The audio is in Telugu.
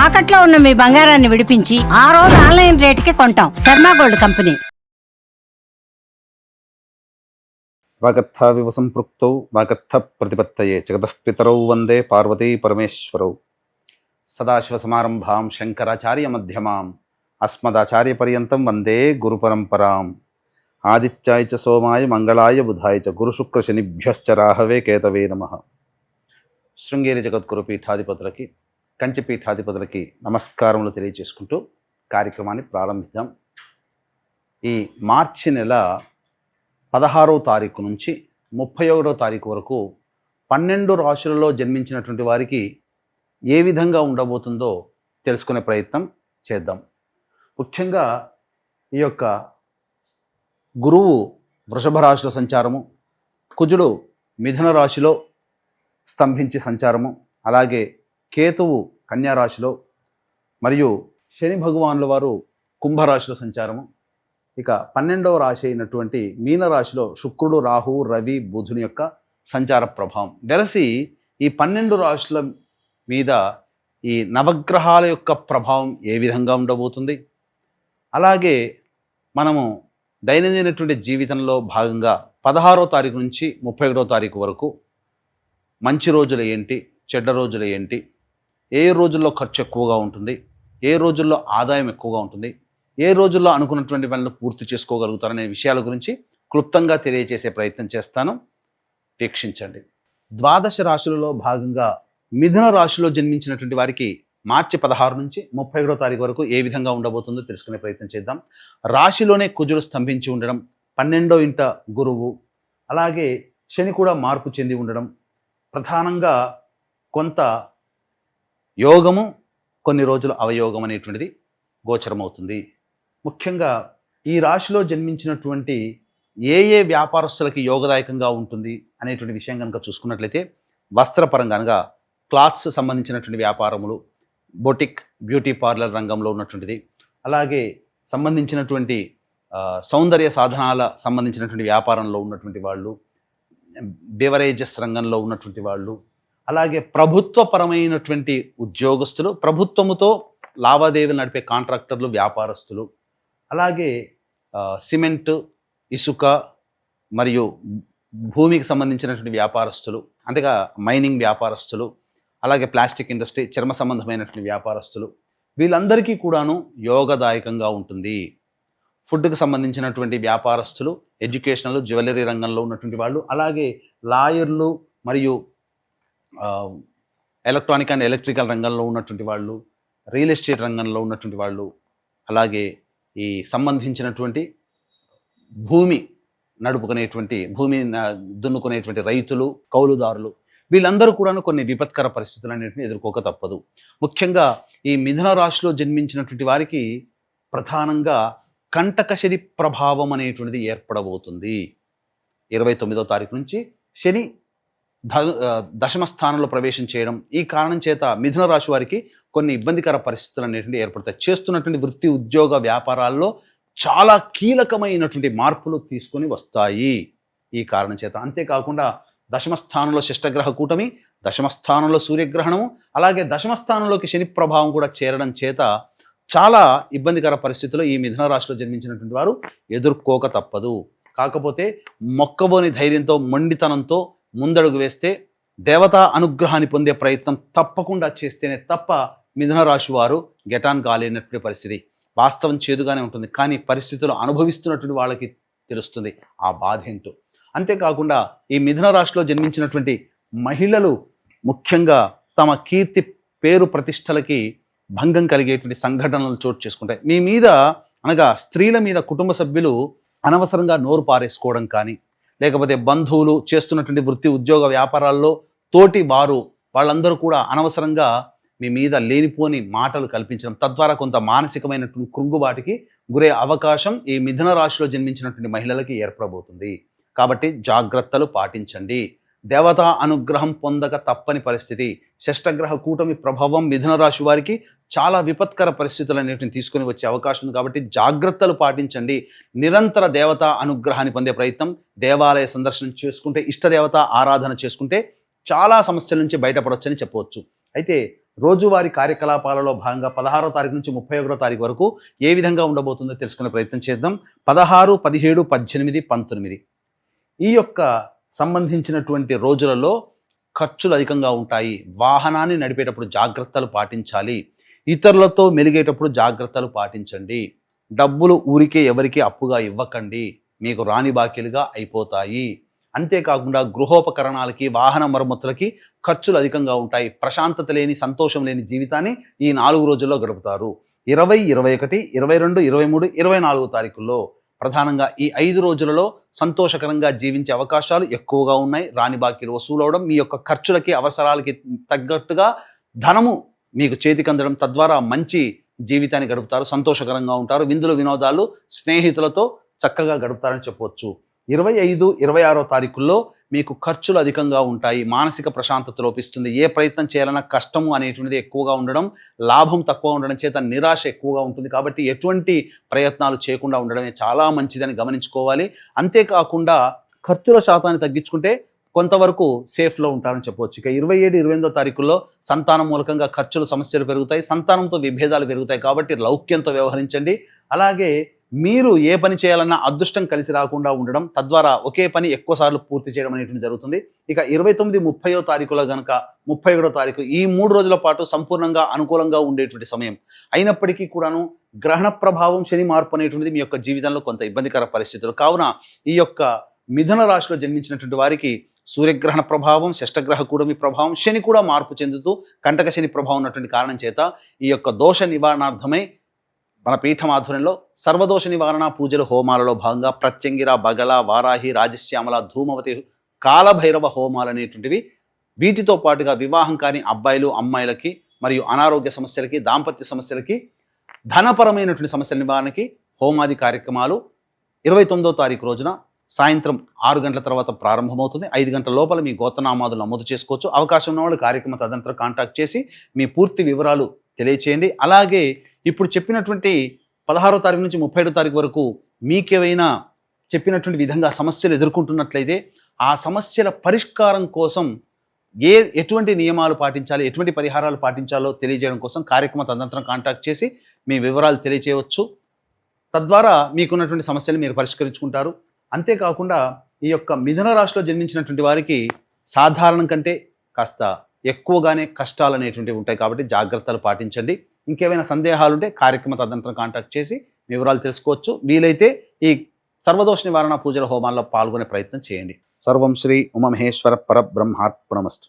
తాకట్లో ఉన్న మీ బంగారాన్ని విడిపించి ఆ రోజు ఆన్లైన్ రేటుకి కొంటాం. Sharma gold company. వాగర్థావివ సంపృక్తౌ వాగర్థ ప్రతిపత్తయే జగతః పితరౌ వందే పార్వతీ పరమేశ్వరౌ. సదాశివసమారంభాం శంకరాచార్య మధ్యమాం అస్మదాచార్యపర్యంతం వందే గురుపరంపరాం. ఆదిత్యాయ చ సోమాయ మంగళాయ బుధాయ చ గురుశుక్రశనిభ్యశ్చ రాహవే కేతవే నమః. శృంగేరి జగద్గురు పీఠాధిపతులకి, కంచి పీఠాధిపతులకి నమస్కారములు తెలియజేసుకుంటూ కార్యక్రమాన్ని ప్రారంభిద్దాం. ఈ మార్చి నెల 16వ తారీఖు నుంచి 31వ తారీఖు వరకు 12 రాశులలో జన్మించినటువంటి వారికి ఏ విధంగా ఉండబోతుందో తెలుసుకునే ప్రయత్నం చేద్దాం. ముఖ్యంగా ఈ యొక్క గురువు వృషభ రాశిలో సంచారము, కుజుడు మిథున రాశిలో స్తంభించి సంచారము, అలాగే కేతువు కన్యా రాశిలో, మరియు శని భగవానుల వారు కుంభరాశిలో సంచారము. ఇక 12వ రాశి అయినటువంటి మీనరాశిలో శుక్రుడు, రాహువు, రవి, బుధుని యొక్క సంచార ప్రభావం వెరసి ఈ 12 రాశుల మీద ఈ నవగ్రహాల యొక్క ప్రభావం ఏ విధంగా ఉండబోతుంది, అలాగే మనము దైనందినటువంటి జీవితంలో భాగంగా 16వ తారీఖు నుంచి 31వ తారీఖు వరకు మంచి రోజులు ఏంటి, చెడ్డ రోజులు ఏంటి, ఏ రోజుల్లో ఖర్చు ఎక్కువగా ఉంటుంది, ఏ రోజుల్లో ఆదాయం ఎక్కువగా ఉంటుంది, ఏ రోజుల్లో అనుకున్నటువంటి పనులు పూర్తి చేసుకోగలుగుతారనే విషయాల గురించి క్లుప్తంగా తెలియజేసే ప్రయత్నం చేస్తాను. వీక్షించండి. ద్వాదశ రాశులలో భాగంగా మిథున రాశిలో జన్మించినటువంటి వారికి మార్చి 16 నుంచి 31వ తారీఖు వరకు ఏ విధంగా ఉండబోతుందో తెలుసుకునే ప్రయత్నం చేద్దాం. రాశిలోనే కుజుడు స్తంభించి ఉండడం, 12వ ఇంట గురువు, అలాగే శని కూడా మార్పు చెంది ఉండడం, ప్రధానంగా కొంత యోగము, కొన్ని రోజులు అవయోగం అనేటువంటిది గోచరమవుతుంది. ముఖ్యంగా ఈ రాశిలో జన్మించినటువంటి ఏ వ్యాపారస్తులకి యోగదాయకంగా ఉంటుంది అనేటువంటి విషయం కనుక చూసుకున్నట్లయితే, వస్త్రపరంగా అనగా క్లాత్స్ సంబంధించినటువంటి వ్యాపారములు, బొటిక్, బ్యూటీ పార్లర్ రంగంలో ఉన్నటువంటిది, అలాగే సంబంధించినటువంటి సౌందర్య సాధనాల సంబంధించినటువంటి వ్యాపారంలో ఉన్నటువంటి వాళ్ళు, బెవరేజెస్ రంగంలో ఉన్నటువంటి వాళ్ళు, అలాగే ప్రభుత్వపరమైనటువంటి ఉద్యోగస్తులు, ప్రభుత్వముతో లావాదేవీలు నడిపే కాంట్రాక్టర్లు, వ్యాపారస్తులు, అలాగే సిమెంట్, ఇసుక మరియు భూమికి సంబంధించినటువంటి వ్యాపారస్తులు, అంతేగా మైనింగ్ వ్యాపారస్తులు, అలాగే ప్లాస్టిక్ ఇండస్ట్రీ, చర్మ సంబంధమైనటువంటి వ్యాపారస్తులు, వీళ్ళందరికీ కూడాను యోగదాయకంగా ఉంటుంది. ఫుడ్కి సంబంధించినటువంటి వ్యాపారస్తులు, ఎడ్యుకేషనల్, జ్యువెలరీ రంగంలో ఉన్నటువంటి వాళ్ళు, అలాగే లాయర్లు మరియు ఎలక్ట్రానిక్ అండ్ ఎలక్ట్రికల్ రంగంలో ఉన్నటువంటి వాళ్ళు, రియల్ ఎస్టేట్ రంగంలో ఉన్నటువంటి వాళ్ళు, అలాగే ఈ సంబంధించినటువంటి భూమి నడుపుకునేటువంటి, భూమి దున్నుకునేటువంటి రైతులు, కౌలుదారులు, వీళ్ళందరూ కూడా కొన్ని విపత్కర పరిస్థితులన్నింటినీ ఎదుర్కోక తప్పదు. ముఖ్యంగా ఈ మిథున రాశిలో జన్మించినటువంటి వారికి ప్రధానంగా కంటకశని ప్రభావం అనేటువంటిది ఏర్పడబోతుంది. 29వ తారీఖు నుంచి శని దశమ స్థానంలో ప్రవేశం చేయడం, ఈ కారణం చేత మిథున రాశి వారికి కొన్ని ఇబ్బందికర పరిస్థితులు అనేటువంటి ఏర్పడతాయి. చేస్తున్నటువంటి వృత్తి, ఉద్యోగ, వ్యాపారాల్లో చాలా కీలకమైనటువంటి మార్పులు తీసుకొని వస్తాయి ఈ కారణం చేత. అంతేకాకుండా దశమ స్థానంలో శిష్టగ్రహ కూటమి, దశమ స్థానంలో సూర్యగ్రహణము, అలాగే దశమ స్థానంలోకి శని ప్రభావం కూడా చేరడం చేత చాలా ఇబ్బందికర పరిస్థితులు ఈ మిథున రాశిలో జన్మించినటువంటి వారు ఎదుర్కోక తప్పదు. కాకపోతే మొక్కబోని ధైర్యంతో, మొండితనంతో ముందడుగు వేస్తే, దేవతా అనుగ్రహాన్ని పొందే ప్రయత్నం తప్పకుండా చేస్తేనే తప్ప మిథున రాశి వారు గెటాన్ కాలేనటువంటి పరిస్థితి. వాస్తవం చేదుగానే ఉంటుంది, కానీ పరిస్థితులు అనుభవిస్తున్నటువంటి వాళ్ళకి తెలుస్తుంది ఆ బాధ ఏంటో. అంతేకాకుండా ఈ మిథున రాశిలో జన్మించినటువంటి మహిళలు ముఖ్యంగా తమ కీర్తి, పేరు, ప్రతిష్టలకి భంగం కలిగేటువంటి సంఘటనలు చోటు చేసుకుంటాయి. మీ మీద అనగా స్త్రీల మీద కుటుంబ సభ్యులు అనవసరంగా నోరు పారేసుకోవడం కానీ, లేకపోతే బంధువులు చేస్తున్నటువంటి వృత్తి, ఉద్యోగ, వ్యాపారాల్లో తోటి వారు వాళ్ళందరూ కూడా అనవసరంగా మీ మీద లేనిపోని మాటలు కల్పించడం, తద్వారా కొంత మానసికమైనటువంటి కృంగుబాటుకి గురే అవకాశం ఈ మిథున రాశిలో జన్మించినటువంటి మహిళలకి ఏర్పడబోతుంది. కాబట్టి జాగ్రత్తలు పాటించండి. దేవతా అనుగ్రహం పొందక తప్పని పరిస్థితి. షష్టగ్రహ కూటమి ప్రభావం మిథున రాశి వారికి చాలా విపత్కర పరిస్థితులు అనేటిని తీసుకొని వచ్చే అవకాశం ఉంది. కాబట్టి జాగ్రత్తలు పాటించండి. నిరంతర దేవతా అనుగ్రహాన్ని పొందే ప్రయత్నం, దేవాలయ సందర్శనం చేసుకుంటే, ఇష్టదేవత ఆరాధన చేసుకుంటే చాలా సమస్యల నుంచి బయటపడవచ్చని చెప్పవచ్చు. అయితే రోజువారీ కార్యకలాపాలలో భాగంగా 16వ తారీఖు నుంచి 31వ తారీఖు వరకు ఏ విధంగా ఉండబోతుందో తెలుసుకునే ప్రయత్నం చేద్దాం. 16, 17, 18, 19 ఈ యొక్క సంబంధించినటువంటి రోజులలో ఖర్చులు అధికంగా ఉంటాయి. వాహనాన్ని నడిపేటప్పుడు జాగ్రత్తలు పాటించాలి. ఇతరులతో మెలిగేటప్పుడు జాగ్రత్తలు పాటించండి. డబ్బులు ఊరికే ఎవరికి అప్పుగా ఇవ్వకండి, మీకు రాని బాకీలుగా అయిపోతాయి. అంతేకాకుండా గృహోపకరణాలకి, వాహన మరమ్మతులకి ఖర్చులు అధికంగా ఉంటాయి. ప్రశాంతత లేని, సంతోషం లేని జీవితాన్ని ఈ 4 రోజుల్లో గడుపుతారు. 20, 21, 22, 23, 24 తారీఖుల్లో ప్రధానంగా ఈ 5 రోజులలో సంతోషకరంగా జీవించే అవకాశాలు ఎక్కువగా ఉన్నాయి. రాని బాకీలు వసూలవడం, మీ యొక్క ఖర్చులకి, అవసరాలకి తగ్గట్టుగా ధనము మీకు చేతికి అందడం, తద్వారా మంచి జీవితాన్ని గడుపుతారు. సంతోషకరంగా ఉంటారు. విందులు, వినోదాలు స్నేహితులతో చక్కగా గడుపుతారని చెప్పవచ్చు. 25, 26 తారీఖుల్లో మీకు ఖర్చులు అధికంగా ఉంటాయి. మానసిక ప్రశాంతత లోపిస్తుంది. ఏ ప్రయత్నం చేయాలన్నా కష్టము అనేటువంటిది ఎక్కువగా ఉండడం, లాభం తక్కువ ఉండడం చేత నిరాశ ఎక్కువగా ఉంటుంది. కాబట్టి ఎటువంటి ప్రయత్నాలు చేయకుండా ఉండడమే చాలా మంచిదని గమనించుకోవాలి. అంతేకాకుండా ఖర్చుల శాతాన్ని తగ్గించుకుంటే కొంతవరకు సేఫ్లో ఉంటారని చెప్పవచ్చు. ఇక 27, 28 తారీఖుల్లో సంతానం మూలకంగా ఖర్చులు, సమస్యలు పెరుగుతాయి. సంతానంతో విభేదాలు పెరుగుతాయి. కాబట్టి లౌక్యంతో వ్యవహరించండి. అలాగే మీరు ఏ పని చేయాలన్నా అదృష్టం కలిసి రాకుండా ఉండడం, తద్వారా ఒకే పని ఎక్కువసార్లు పూర్తి చేయడం అనేటువంటి జరుగుతుంది. ఇక 29, 30వ తారీఖులో గనక 31వ తారీఖు ఈ 3 రోజుల పాటు సంపూర్ణంగా అనుకూలంగా ఉండేటువంటి సమయం అయినప్పటికీ కూడాను గ్రహణ ప్రభావం, శని మార్పు అనేటువంటిది మీ యొక్క జీవితంలో కొంత ఇబ్బందికర పరిస్థితులు. కావున ఈ యొక్క మిథున రాశిలో జన్మించినటువంటి వారికి సూర్యగ్రహణ ప్రభావం, షష్టగ్రహ కూడమి ప్రభావం, శని కూడా మార్పు చెందుతూ కంటక శని ప్రభావం ఉన్నటువంటి కారణం చేత ఈ యొక్క దోష నివారణార్థమై మన పీఠం ఆధ్వర్యంలో సర్వదోష నివారణ పూజలు, హోమాలలో భాగంగా ప్రత్యంగిర, బగల, వారాహి, రాజశ్యామల, ధూమవతి, కాలభైరవ హోమాలు అనేటువంటివి, వీటితో పాటుగా వివాహం కాని అబ్బాయిలు, అమ్మాయిలకి మరియు అనారోగ్య సమస్యలకి, దాంపత్య సమస్యలకి, ధనపరమైనటువంటి సమస్యల నివారణకి హోమాది కార్యక్రమాలు 29వ తారీఖు రోజున సాయంత్రం 6 గంటల తర్వాత ప్రారంభమవుతుంది. 5 గంటల లోపల మీ గోత్రనామాదులు నమోదు చేసుకోవచ్చు. అవకాశం ఉన్న వాళ్ళు కార్యక్రమ తదనంతరం కాంటాక్ట్ చేసి మీ పూర్తి వివరాలు తెలియచేయండి. అలాగే ఇప్పుడు చెప్పినటువంటి 16వ తారీఖు నుంచి 31వ తారీఖు వరకు మీకేవైనా చెప్పినటువంటి విధంగా సమస్యలు ఎదుర్కొంటున్నట్లయితే ఆ సమస్యల పరిష్కారం కోసం ఎటువంటి నియమాలు పాటించాలి, ఎటువంటి పరిహారాలు పాటించాలో తెలియజేయడం కోసం కార్యక్రమ తదనంతరం కాంటాక్ట్ చేసి మీ వివరాలు తెలియచేయవచ్చు. తద్వారా మీకున్నటువంటి సమస్యలు మీరు పరిష్కరించుకుంటారు. అంతేకాకుండా ఈ యొక్క మిథున రాశిలో జన్మించినటువంటి వారికి సాధారణం కంటే కాస్త ఎక్కువగానే కష్టాలు అనేటువంటివి ఉంటాయి. కాబట్టి జాగ్రత్తలు పాటించండి. ఇంకేమైనా సందేహాలుంటే కార్యక్రమ తదనంతరం కాంటాక్ట్ చేసి వివరాలు తెలుసుకోవచ్చు. వీలైతే ఈ సర్వదోష నివారణ పూజల హోమాల్లో పాల్గొనే ప్రయత్నం చేయండి. సర్వం శ్రీ ఉమామహేశ్వర పరబ్రహ్మార్పణమస్తు.